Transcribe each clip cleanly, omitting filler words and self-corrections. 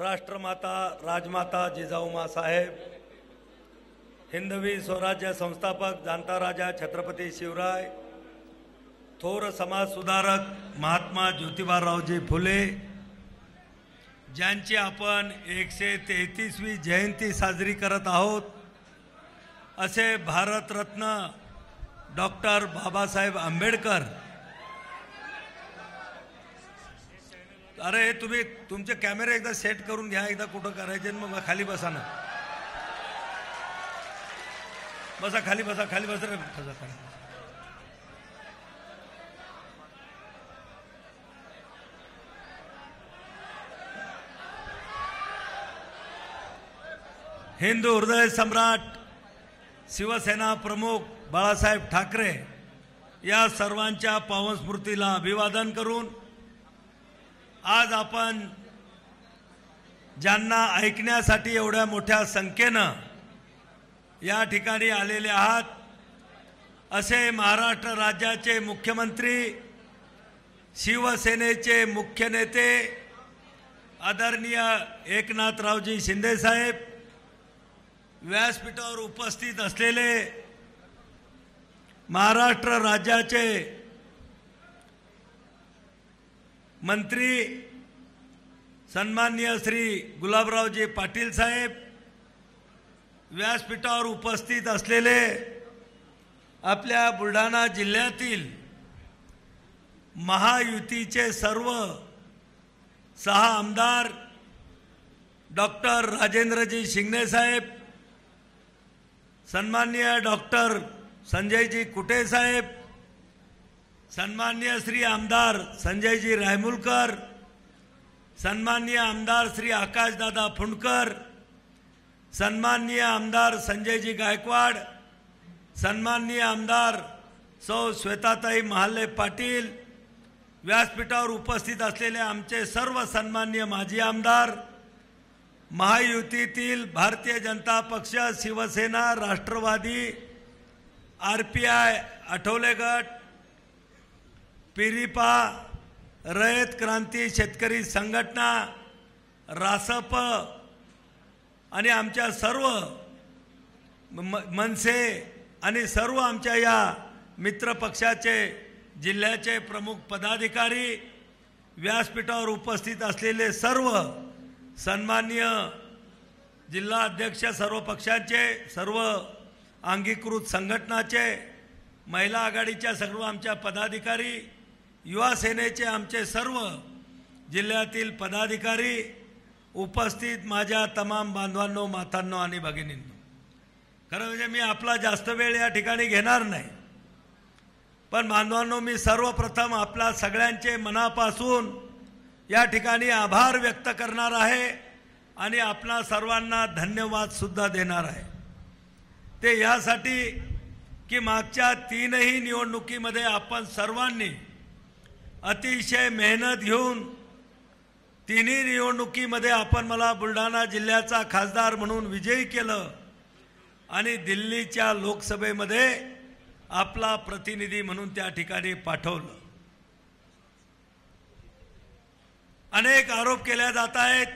राष्ट्रमाता राजमाता जिजाऊ साहेब, हिंदवी स्वराज्य संस्थापक जाणता राजा छत्रपती शिवराय, थोर समाज सुधारक महात्मा ज्योतिबारावजी फुले, ज्यांची आपण 133वी जयंती साजरी करत आहोत, असे भारतरत्न डॉक्टर बाबासाहेब आंबेडकर। अरे तुम्ही तुमचे कॅमेरे एकदा सेट करून घ्या, एकदा कुठं करायचे मग खाली बसा ना, बसा खाली, बसा खाली, बसा रे, बसा खाली। हिंदू हृदय सम्राट शिवसेना प्रमुख बाळासाहेब ठाकरे या सर्वांच्या पावन स्मृतीला अभिवादन करून आज आपण ज्यांना ऐकण्यासाठी एवढ्या मोठ्या संख्येनं या ठिकाणी आलेले आहात, असे महाराष्ट्र राज्याचे मुख्यमंत्री, शिवसेनेचे मुख्य नेते आदरणीय एकनाथरावजी शिंदे साहेब, व्यासपीठावर उपस्थित असलेले महाराष्ट्र राज्याचे मंत्री सन्माननीय श्री गुलाबरावजी पाटील साहेब, व्यासपीठावर उपस्थित असलेले आपल्या बुलढाणा जिल्ह्यातील महायुतीचे सर्व 6 आमदार, डॉक्टर राजेंद्रजी शिंगणे साहेब, सन्माननीय डॉक्टर संजयजी कुटे साहेब, सन्माननीय श्री आमदार संजयजी रायमुलकर, सन्माननीय आमदार श्री आकाशदादा फुंडकर, सन्माननीय आमदार संजयजी गायकवाड, सन्माननीय आमदार सौ श्वेताताई महाले पाटील, व्यासपीठावर उपस्थित असलेले आमचे सर्व सन्माननीय माजी आमदार, महायुतीतील भारतीय जनता पक्ष, शिवसेना, राष्ट्रवादी, RPI, आठवले गट, पिरिपा, रयत क्रांती शेतकरी संघटना, रासप आणि आमच्या सर्व मनसे आणि सर्व आमच्या या मित्र पक्षाचे जिल्ह्याचे प्रमुख पदाधिकारी, व्यासपीठावर उपस्थित असलेले सर्व सन्माननीय जिल्हा अध्यक्ष, सर्व पक्षाचे, सर्व अंगीकृत संघटनाचे, महिला आघाडीच्या सर्व आमच्या पदाधिकारी, युवा सेनेचे आमचे सर्व जिल्ह्यातील पदाधिकारी, उपस्थित माझ्या तमाम बांधवांनो, मातांनो आणि भगिनींनो, खरं म्हणजे मी आपला जास्त वेळ या ठिकाणी घेणार नाही, पण बांधवांनो, मी सर्वप्रथम आपल्या सगळ्यांचे मनापासून या ठिकाणी आभार व्यक्त करणार आहे आणि आपणा सर्वांना धन्यवाद सुद्धा देणार आहे। ते यासाठी की मागच्या 3ही निवडणुकीमध्ये आपण सर्वांनी अतिशय मेहनत घेऊन 3ही निवडणुकीमध्ये आपण मला बुलढाणा जिल्ह्याचा खासदार म्हणून विजयी केलं आणि दिल्लीच्या लोकसभेमध्ये आपला प्रतिनिधी म्हणून त्या ठिकाणी पाठवलं। अनेक आरोप केले जात आहेत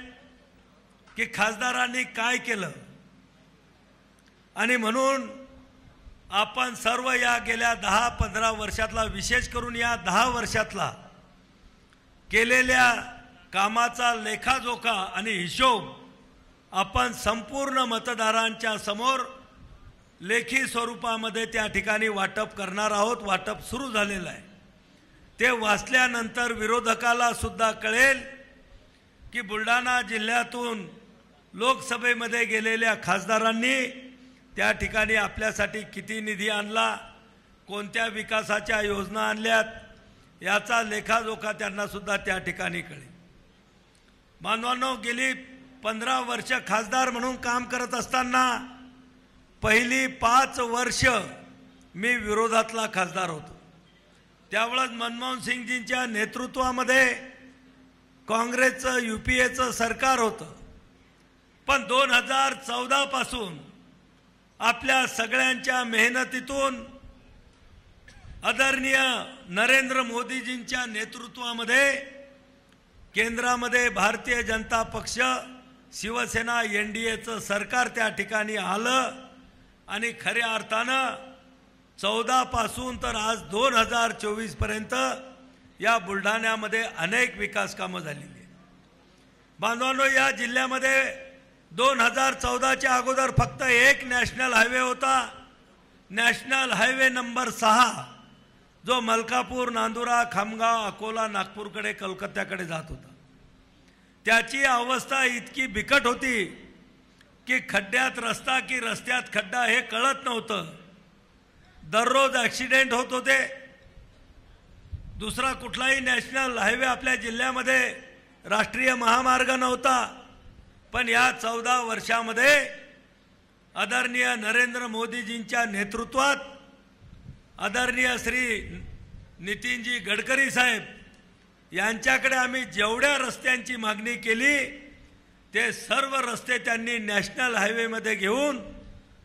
की खासदारांनी काय केलं, आणि म्हणून आपण सर्व या गेल्या 10-15 वर्षातला, विशेष करून या 10 वर्षातला केलेल्या कामाचा लेखाजोखा आणि हिशोब आपण संपूर्ण मतदारांच्या समोर लेखी स्वरूपामध्ये त्या ठिकाणी वाटप करणार आहोत। वाटप सुरू झालेलं आहे। ते वाचल्यानंतर विरोधकाला सुद्धा कळेल की बुलढाणा जिल्ह्यातून लोकसभेमध्ये गेलेल्या खासदारांनी त्या ठिकाणी आपल्यासाठी किती निधी आणला, कोणत्या विकासाच्या योजना आणल्यात, याचा लेखाजोखा त्यांना सुद्धा त्या ठिकाणी कळेल। बांधवांनो, गेली 15 वर्ष खासदार म्हणून काम करत असताना पहिली 5 वर्ष मी विरोधातला खासदार होतो। त्यावेळेस मनमोहन सिंगजींच्या नेतृत्वामध्ये काँग्रेसचं UPAचं सरकार होतं, पण 2014 पासून आपल्या सगळ्यांच्या मेहनतीतून आदरणीय नरेंद्र मोदीजींच्या नेतृत्वामध्ये केंद्रामध्ये भारतीय जनता पक्ष शिवसेना NDAचं सरकार त्या ठिकाणी आलं आणि खऱ्या अर्थानं 14 पासून तर आज 2024 पर्यंत या बुलढाण्यामध्ये अनेक विकास कामं झालेली आहेत। बांधवांनो, या जिल्ह्यामध्ये 2014च्या अगोदर फक्त एक नॅशनल हायवे होता, नॅशनल हायवे नंबर 6, जो मलकापूर, नांदुरा, खामगाव, अकोला, नागपूरकडे, कलकत्त्याकडे जात होता। त्याची अवस्था इतकी बिकट होती की खड्ड्यात रस्ता की रस्त्यात खड्डा हे कळत नव्हतं। दररोज ॲक्सिडेंट होत होते। दुसरा कुठलाही नॅशनल हायवे आपल्या जिल्ह्यामध्ये राष्ट्रीय महामार्ग नव्हता। पण या 14 वर्षामध्ये आदरणीय नरेंद्र मोदीजींच्या नेतृत्वात आदरणीय श्री नितीनजी गडकरी साहेब यांच्याकडे आम्ही जेवढ्या रस्त्यांची मागणी केली ते सर्व रस्ते त्यांनी नॅशनल हायवेमध्ये घेऊन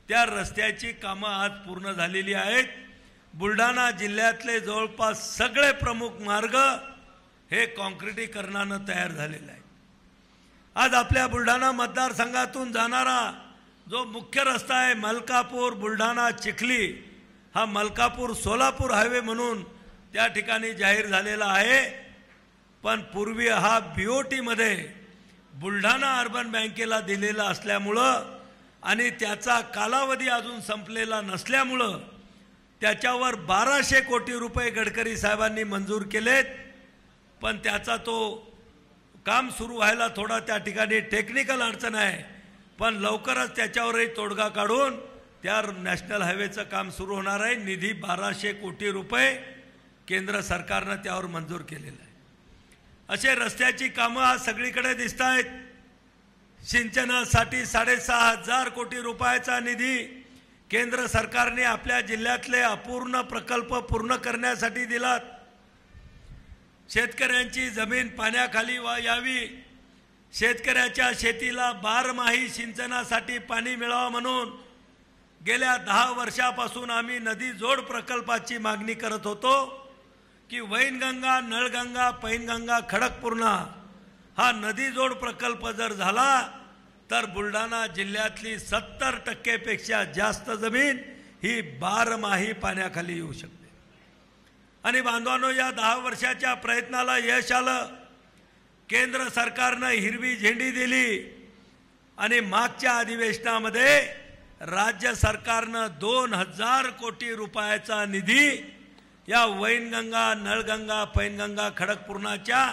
त्या रस्त्याची कामं आज पूर्ण झालेली आहेत। बुलढाणा जिल्ह्यातले जवळपास सगळे प्रमुख मार्ग हे काँक्रिटीकरणानं तयार झालेले आहेत। आज आपल्या बुलढाणा मतदारसंघातून जाणारा जो मुख्य रस्ता आहे मलकापूर बुलढाणा चिखली, हा मलकापूर सोलापूर हायवे म्हणून त्या ठिकाणी जाहीर झालेला आहे। पण पूर्वी हा BOT मध्ये बुलढाणा अर्बन बँकेला दिलेला असल्यामुळं आणि त्याचा कालावधी अजून संपलेला नसल्यामुळं त्याच्यावर 1200 कोटी रुपये गडकरी साहेबांनी मंजूर केलेत। पण त्याचा तो काम सुरू व्हायला थोडा त्या ठिकाणी टेक्निकल अडचण आहे, पण लवकरच त्याच्यावरही तोडगा काढून त्या नॅशनल हायवेचं काम सुरू होणार आहे। निधी 1200 कोटी रुपये केंद्र सरकारनं त्यावर मंजूर केलेला आहे। असे रस्त्याची कामं आज सगळीकडे दिसत आहेत। सिंचनासाठी 6500 कोटी रुपयाचा निधी केंद्र सरकारने आपल्या जिल्ह्यातले अपूर्ण प्रकल्प पूर्ण करण्यासाठी दिलात। शेतकऱ्यांची जमीन पाण्याखाली यावी, शेतकऱ्याच्या शेतीला बारमाही सिंचनासाठी पाणी मिळावं म्हणून गेल्या 10 वर्षापासून आम्ही नदी जोड प्रकल्पाची मागणी करत होतो की वैनगंगा, नळगंगा, पैनगंगा, खडकपूर्णा हा नदी जोड प्रकल्प जर झाला तर बुलढाणा जिल्ह्यातली 70% पेक्षा जास्त जमीन ही बारमाही पाण्याखाली येऊ शकते। आणि बांधवांनो, या 10 वर्षाच्या प्रयत्नाला यश आलं। केंद्र सरकारनं हिरवी झेंडी दिली आणि मागच्या अधिवेशनामध्ये राज्य सरकारनं 2000 कोटी रुपयाचा निधी या वैनगंगा, नळगंगा, पैनगंगा, खडकपूर्णाच्या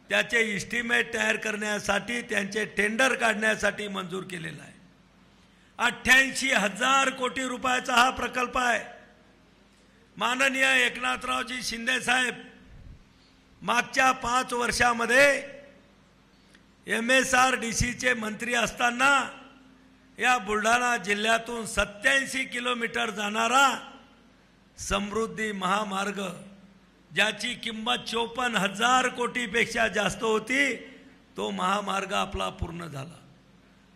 त्याचे इस्टिमेट तयार करण्यासाठी, त्यांचे टेंडर काढण्यासाठी मंजूर केलेला आहे। 88,000 कोटी रुपयाचा हा प्रकल्प आहे। माननीय एकनाथरावजी शिंदे साहेब मागच्या 5 वर्षामध्ये MSRDCचे मंत्री असताना या बुलढाणा जिल्ह्यातून 87 किलोमीटर जाणारा समृद्धी महामार्ग, ज्याची किंमत 54,000 कोटीपेक्षा जास्त होती, तो महामार्ग आपला पूर्ण झाला।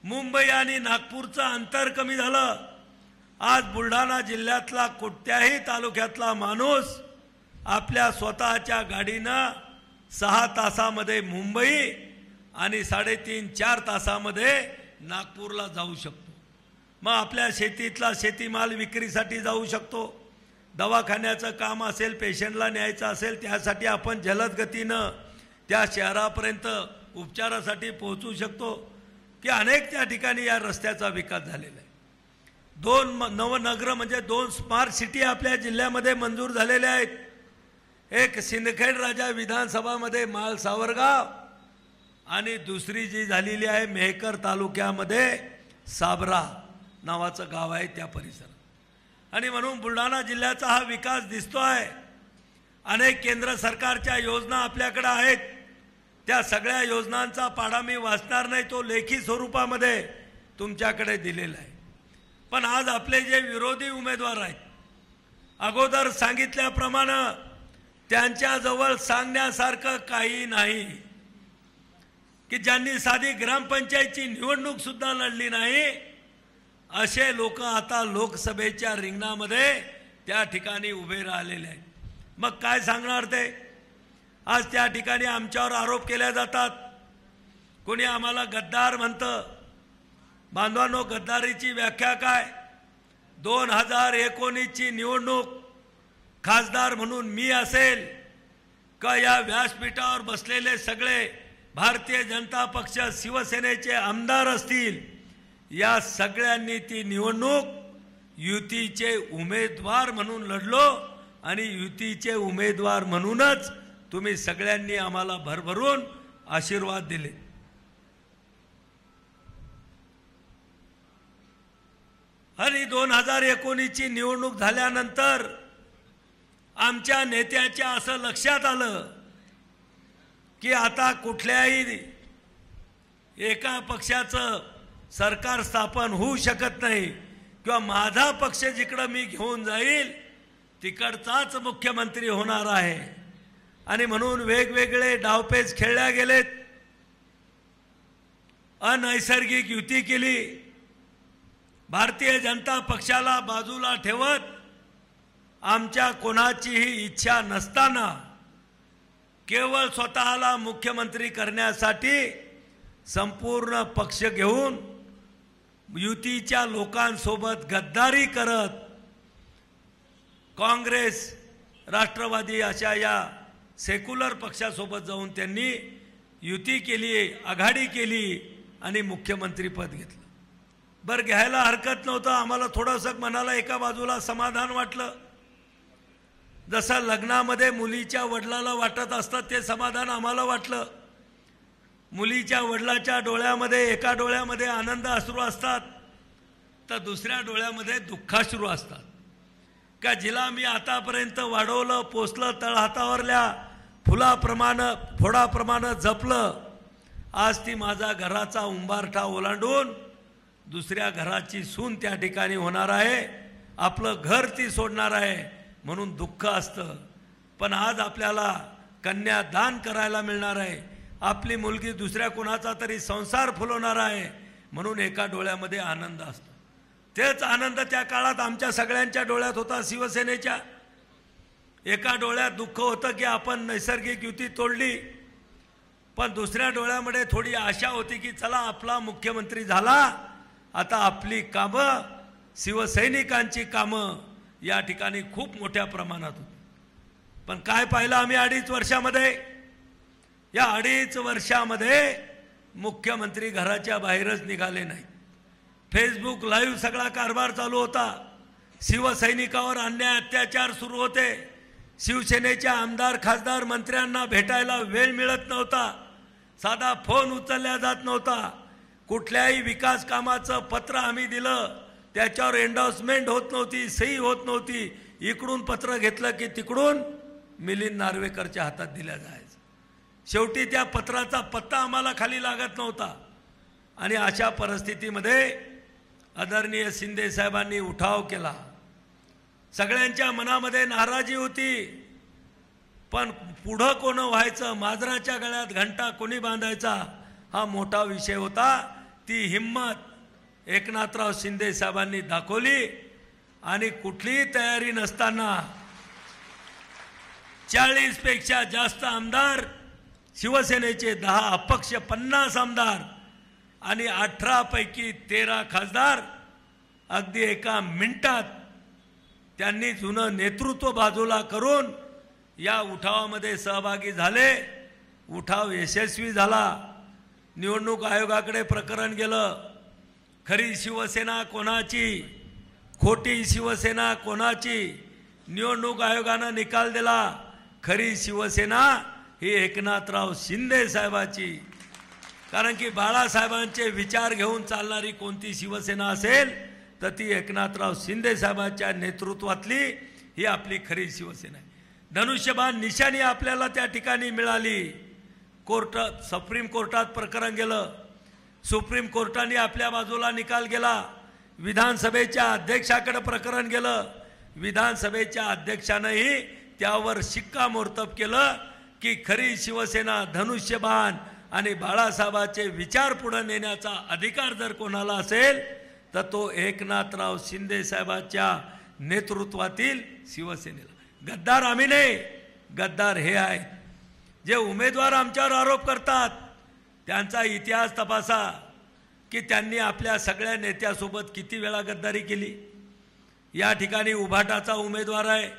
मुंबई आणि नागपूरचं अंतर कमी झालं। आज बुलढाणा जिल्ह्यातला कोणत्याही तालुक्यातला माणूस आपल्या स्वतःच्या गाडीनं 6 तासामध्ये मुंबई आणि 3.5-4 तासामध्ये नागपूरला जाऊ शकतो। मग आपल्या शेतीतला शेतीमाल विक्रीसाठी जाऊ शकतो। दवाखान्याचं काम असेल, पेशंटला न्यायचं असेल, त्यासाठी आपण जलद गतीनं त्या शहरापर्यंत उपचारासाठी पोहोचू शकतो की अनेक त्या ठिकाणी या रस्त्याचा विकास झालेला आहे। 2 नवनगर म्हणजे 2 स्मार्ट सिटी आपल्या जिल्ह्यामध्ये मंजूर झालेल्या आहेत। एक सिंदखेड राजा विधानसभामध्ये माल सावरगाव आणि दुसरी जी झालेली आहे मेहकर तालुक्यामध्ये साबरा नावाचं गाव आहे त्या परिसरात। आणि म्हणून बुलढाणा जिल्ह्याचा हा विकास दिसतो आहे। अनेक केंद्र सरकारच्या योजना आपल्याकडे आहेत। त्या सगळ्या योजनांचा पाढा मी वाचणार नाही, तो लेखी स्वरूपामध्ये तुमच्याकडे दिलेला आहे। पण आज आपले जे विरोधी उमेदवार आहेत, अगोदर सांगितल्याप्रमाणे त्यांच्याजवळ सांगण्यासारखं काही नाही की ज्यांनी साधी ग्रामपंचायतची निवडणूक सुद्धा लढली नाही, असे लोक आता लोकसभेच्या रिंगणामध्ये त्या ठिकाणी उभे राहिलेले आहेत। मग काय सांगणार ते? आज त्या ठिकाणी आमच्यावर आरोप केले जातात। कोणी आम्हाला गद्दार म्हणतं। बांधवांनो, गद्दारीची व्याख्या काय? 2019 ची निवडणूक खासदार म्हणून मी असेल का या व्यासपीठावर बसलेले सगळे भारतीय जनता पक्ष शिवसेनेचे आमदार असतील, या सगळ्यांनी ती निवडणूक युतीचे उमेदवार म्हणून लढलो आणि युतीचे उमेदवार म्हणूनच तुम्ही सगळ्यांनी आम्हाला भरभरून आशीर्वाद दिले। आणि 2019 ची निवडणूक झाल्यानंतर आमच्या नेत्याच्या असं लक्षात आलं की आता कुठल्याही एका पक्षाचं सरकार स्थापन होऊ शकत नाही किंवा माझा पक्ष जिकडे मी घेऊन जाईल तिकडचाच मुख्यमंत्री होणार आहे। आणि म्हणून वेगवेगळे डावपेच खेळल्या गेलेत, अनैसर्गिक युती केली। भारतीय जनता पक्षाला बाजूला ठेवत आमच्या कोणाचीही इच्छा नसताना केवळ स्वतःला मुख्यमंत्री करण्यासाठी संपूर्ण पक्ष घेऊन युतीच्या लोकांसोबत गद्दारी करत काँग्रेस, राष्ट्रवादी अशा या सेक्युलर पक्षासोबत जाऊन त्यांनी युती केली, आघाडी केली आणि मुख्यमंत्रीपद घेतलं। बरं, घ्यायला हरकत नव्हतं। आम्हाला थोडंसं मनाला एका बाजूला समाधान वाटलं। जसं लग्नामध्ये मुलीच्या वडिलाला वाटत असतं ते समाधान आम्हाला वाटलं। मुलीच्या वडिलाच्या डोळ्यामध्ये एका डोळ्यामध्ये आनंद अश्रू असतात तर दुसऱ्या डोळ्यामध्ये दुःखाश्रू असतात। का जिला मी आतापर्यंत वाढवलं, पोसलं, तळहातावरल्या फुलाप्रमाणे फोडाप्रमाणे जपलं, आज ती माझा घराचा उंबारठा ओलांडून दुसऱ्या घराची सून त्या ठिकाणी होणार आहे, आपलं घर ती सोडणार आहे म्हणून दुःख असतं। पण आज आपल्याला कन्यादान करायला मिळणार आहे, आपली मुलगी दुसऱ्या कोणाचा तरी संसार फुलवणार आहे म्हणून एका डोळ्यामध्ये आनंद असतो। तेच आनंद त्या काळात आमच्या सगळ्यांच्या डोळ्यात होता, शिवसेनेच्या। एका डोळ्यात दुःख होतं की आपण नैसर्गिक युती तोडली, पण दुसऱ्या डोळ्यामध्ये थोडी आशा होती की चला आपला मुख्यमंत्री झाला, आता आपली कामं, शिवसैनिकांची कामं या ठिकाणी खूप मोठ्या प्रमाणात होती। पण काय पाहिलं आम्ही 2.5 वर्षामध्ये? या 2.5 वर्षामध्ये मुख्यमंत्री घराच्या बाहेरच निघाले नाही। फेसबुक लाईव्ह सगळा कारभार चालू होता, शिवसैनिकावर अन्याय अत्याचार सुरू होते, शिवसेनेच्या आमदार खासदार मंत्र्यांना भेटायला वेळ मिळत नव्हता, साधा फोन उचलला जात नव्हता, कुठल्याही विकास कामाचं पत्र आम्ही दिलं त्याच्यावर एंडोर्समेंट होत नव्हती, सही होत नव्हती, इकडून पत्र घेतलं की तिकडून मिलिंद नार्वेकरच्या हातात दिल्या जायचं। शेवटी त्या पत्राचा पत्ता आम्हाला खाली लागत नव्हता। आणि अशा परिस्थितीमध्ये आदरणीय शिंदे साहेबांनी उठाव केला। सगळ्यांच्या मनामध्ये नाराजी होती, पण पुढं कोण व्हायचं, माजराच्या गळ्यात घंटा कोणी बांधायचा हा मोठा विषय होता। ती हिम्मत एकनाथराव शिंदे साहेबांनी दाखवली आणि कुठलीही तयारी नसताना 40 पेक्षा जास्त आमदार शिवसेनेचे, 10 अपक्ष, 50 आमदार आणि 18 पैकी 13 खासदार अगदी एका मिनिटात त्यांनी जुनं नेतृत्व बाजूला करून या उठावामध्ये सहभागी झाले। उठाव यशस्वी झाला। निवडणूक आयोगाकडे प्रकरण गेलं, खरी शिवसेना कोणाची, खोटी शिवसेना कोणाची। निवडणूक आयोगाने निकाल दिला, खरी शिवसेना ही एकनाथराव शिंदे साहेबाची। कारण की बाळासाहेबांचे विचार घेऊन चालणारी कोणती शिवसेना असेल तर ती एकनाथराव शिंदे साहेबांच्या नेतृत्वातली ही आपली खरी शिवसेना आहे। धनुष्यबाण निशाणी आपल्याला त्या ठिकाणी मिळाली। सुप्रीम कोर्टात प्रकरण गेलं, सुप्रीम कोर्टाने आपल्या बाजूला निकाल गेला। विधानसभेच्या अध्यक्षाकडे प्रकरण गेलं, विधानसभेच्या अध्यक्षानेही त्यावर शिक्कामोर्तब केलं की खरी शिवसेना, धनुष्यबाण आणि बाळासाहेबांचे विचार पुढे नेण्याचा अधिकार जर कोणाला असेल तर तो एकनाथराव शिंदे साहेबांच्या नेतृत्वातील शिवसेनेला। गद्दार आम्ही नाही, गद्दार हे आहे। जे उमेदवार आमच्यावर आरोप करतात त्यांचा इतिहास तपासा की त्यांनी आपल्या सगळ्या नेत्यासोबत किती वेळा गद्दारी केली। या ठिकाणी उभाटाचा उमेदवार आहे,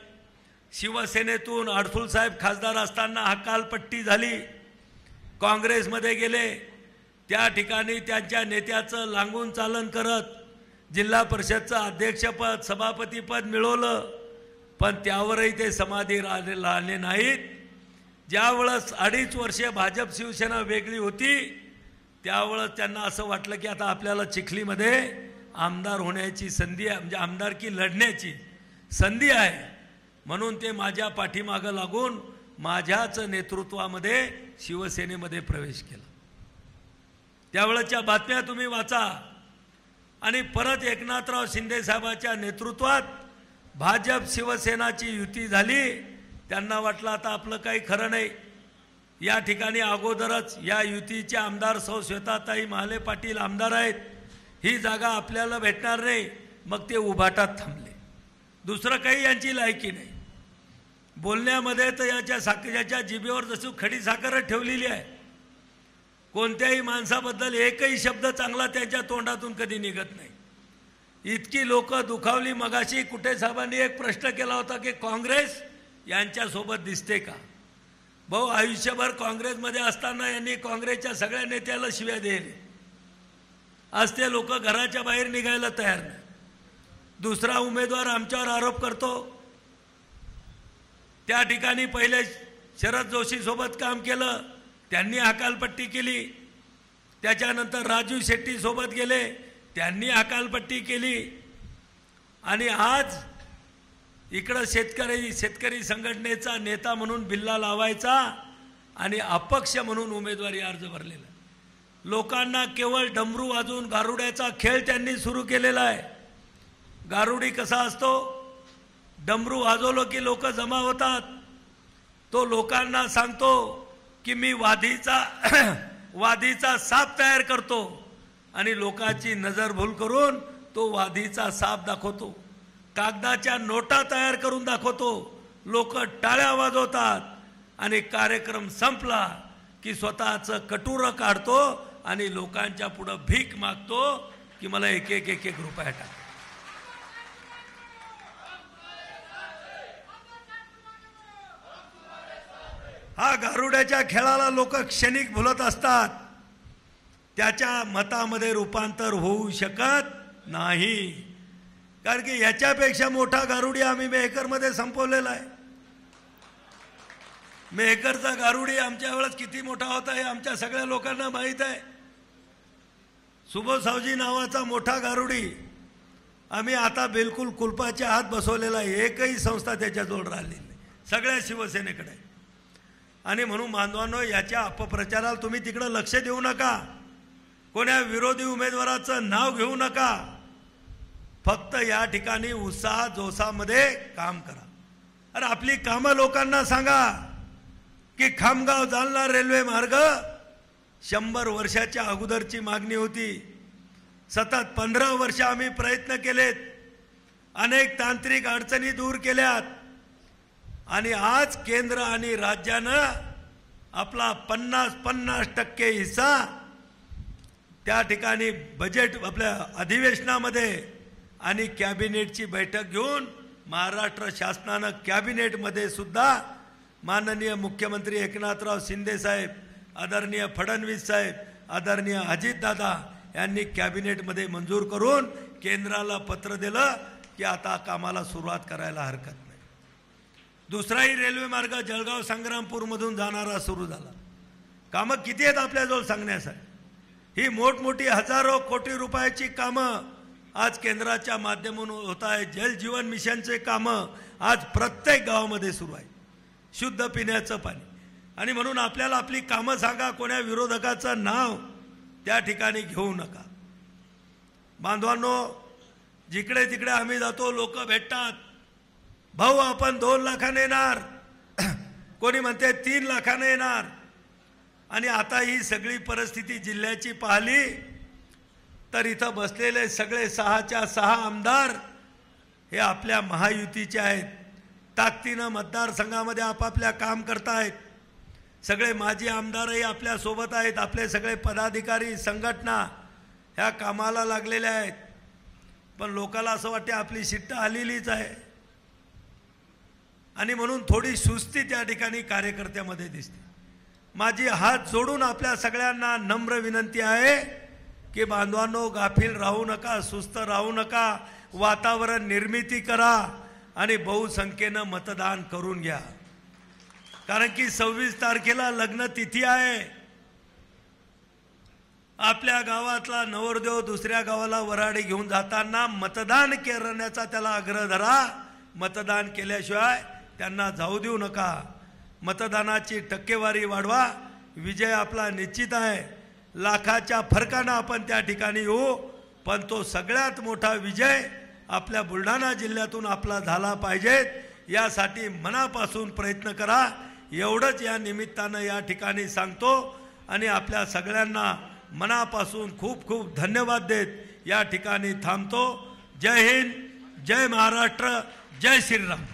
शिवसेनेतून अडसूळ साहेब खासदार असताना हकालपट्टी झाली, काँग्रेसमध्ये गेले, त्या ठिकाणी त्यांच्या नेत्याचं लागून चालन करत जिल्हा परिषदचं अध्यक्षपद सभापतीपद मिळवलं, पण त्यावरही ते समाधी राहिले नाहीत। ज्यावेळेस 2.5 वर्षे भाजप शिवसेना वेगळी होती त्यावेळेस त्यांना असं वाटलं की आता आपल्याला चिखलीमध्ये आमदार होण्याची संधी आहे, म्हणजे आमदारकी लढण्याची संधी आहे, म्हणून ते माझ्या पाठीमागं लागून माझ्याच नेतृत्वामध्ये शिवसेनेमध्ये प्रवेश केला। त्यावेळेच्या बातम्या तुम्ही वाचा आणि परत एकनाथराव शिंदे साहेबांच्या नेतृत्वात भाजप शिवसेनाची युती झाली। त्यांना वाटलं आता आपलं काही खरं नाही। या ठिकाणी अगोदरच या युतीचे आमदार सौ श्वेताताई महाले पाटील आमदार आहेत, ही जागा आपल्याला भेटणार नाही, मग ते उभाटात थांबले। दुसरं काही यांची लायकी नाही। बोलण्यामध्ये तर याच्या जिभेवर जशी खडी साखरच ठेवलेली आहे, कोणत्याही माणसाबद्दल एकही शब्द चांगला त्यांच्या तोंडातून कधी निघत नाही। इतकी लोक दुखावली। मगाशी कुटे साहेबांनी एक प्रश्न केला होता की काँग्रेस यांच्यासोबत दिसते का? भाऊ, आयुष्यभर काँग्रेसमध्ये असताना यांनी काँग्रेसच्या सगळ्या नेत्याला शिव्या दिले, आज ते लोक घराच्या बाहेर निघायला तयार नाही। दुसरा उमेदवार आमच्यावर आरोप करतो, त्या ठिकाणी पहिले शरद जोशी सोबत काम केलं, त्यांनी हकालपट्टी केली, त्याच्यानंतर राजू शेट्टी सोबत गेले, त्यांनी हकालपट्टी केली, आणि आज इकडं शेतकरी संघटनेचा नेता म्हणून बिल्ला लावायचा आणि अपक्ष म्हणून उमेदवारी अर्ज भरलेला। लोकांना केवळ डमरू वाजवून गारुड्याचा खेळ त्यांनी सुरू केलेला आहे। गारुडी कसा असतो, डमरू वाजवलो की लोक जमा होतात, तो लोकांना सांगतो की मी वादीचा साप तयार करतो आणि लोकांची नजर भूल करून तो वादीचा साप दाखवतो, कागदाच्या नोटा तयार करून दाखवतो, लोक टाळ्या वाजवतात आणि कार्यक्रम संपला की स्वतःचं कटुरं काढतो आणि लोकांच्या पुढे भीक मागतो की मला एक रुपया टाक। हा गारुड्याच्या खेळाला लोक क्षणिक भुलत असतात, त्याच्या मतामध्ये रूपांतर होऊ शकत नाही, कारण की याच्यापेक्षा मोठा गारुडी आम्ही मेहकरमध्ये संपवलेला आहे। मेहकरचा गारुडी आमच्या वेळेस किती मोठा होता हे आमच्या सगळ्या लोकांना माहीत आहे। सुबोध सावजी नावाचा मोठा गारुडी आम्ही आता बिलकुल कुलपाच्या हात बसवलेला आहे, एकही संस्था त्याच्याजवळ राहिलेली नाही, सगळ्या शिवसेनेकडे। आणि म्हणून बांधवांनो, याच्या अपप्रचाराला तुम्ही तिकडे लक्ष देऊ नका, कोण्या विरोधी उमेदवाराचं नाव घेऊ नका, फक्त या ठिकाणी उत्साह जोशामध्ये काम करा। अरे आपली कामं लोकांना सांगा की खामगाव जालना रेल्वे मार्ग 100 वर्षाच्या अगोदरची मागणी होती, सतत 15 वर्ष आम्ही प्रयत्न केलेत, अनेक तांत्रिक अडचणी दूर केल्यात, आणि आज केंद्र आणि राज्यानं आपला 50% हिस्सा त्या ठिकाणी बजेट आपल्या अधिवेशनामध्ये आणि कॅबिनेटची बैठक घेऊन महाराष्ट्र शासनानं कॅबिनेटमध्ये सुद्धा माननीय मुख्यमंत्री एकनाथराव शिंदे साहेब, आदरणीय फडणवीस साहेब, आदरणीय अजितदादा यांनी कॅबिनेटमध्ये मंजूर करून केंद्राला पत्र दिलं की आता कामाला सुरुवात करायला हरकत नाही। दुसराही रेल्वे मार्ग जळगाव संग्रामपूरमधून जाणारा सुरू झाला। कामं किती आहेत आपल्याजवळ सांगण्यासाठी, ही मोठमोठी हजारो कोटी रुपयाची कामं आज केंद्राच्या माध्यमातून होत आहे। जल जीवन मिशनचे कामं आज प्रत्येक गावामध्ये सुरू आहे, शुद्ध पिण्याचं पाणी। आणि म्हणून आपल्याला आपली कामं सांगा, कोण्या विरोधकाचं नाव त्या ठिकाणी घेऊ नका। बांधवांनो, जिकडे तिकडे आम्ही जातो लोक भेटतात, भाऊ आपण 2 लाखाने येणार, कोणी म्हणते 3 लाखाने येणार, आणि आता ही सगळी परिस्थिती जिल्ह्याची पाहिली तर इथं बसलेले सगळे 6च्या 6 आमदार हे आपल्या महायुतीचे आहेत, ताकदीनं मतदारसंघामध्ये आपापल्या काम करतायत। सगळे माजी आमदारही आपल्या सोबत आहेत, आपले सगळे पदाधिकारी संघटना ह्या कामाला लागलेल्या आहेत. पण लोकांना असं वाटते आपली शिट्ट आलेलीच आहे आणि म्हणून थोडी सुस्ती त्या ठिकाणी कार्यकर्त्यामध्ये दिसते. माझी हात जोडून आपल्या सगळ्यांना नम्र विनंती आहे की बांधवांनो, गाफील राहू नका, सुस्त राहू नका, वातावरण निर्मिती करा आणि बहुसंख्येनं मतदान करून घ्या. कारण की 26 तारखेला लग्न तिथी आहे. आपल्या गावातला नवरदेव दुसऱ्या गावाला वऱ्हाडी घेऊन जाताना मतदान करण्याचा त्याला आग्रह धरा. मतदान केल्याशिवाय त्यांना जाऊ देऊ नका. मतदानाची टक्केवारी वाढवा. विजय आपला निश्चित आहे. लाखाच्या फरकानं आपण त्या ठिकाणी येऊ, पण तो सगळ्यात मोठा विजय आपल्या बुलढाणा जिल्ह्यातून आपला झाला पाहिजे. यासाठी मनापासून प्रयत्न करा. एवढंच या निमित्तानं या ठिकाणी सांगतो आणि आपल्या सगळ्यांना मनापासून खूप खूप धन्यवाद देत या ठिकाणी थांबतो. जय हिंद, जय महाराष्ट्र, जय श्रीराम.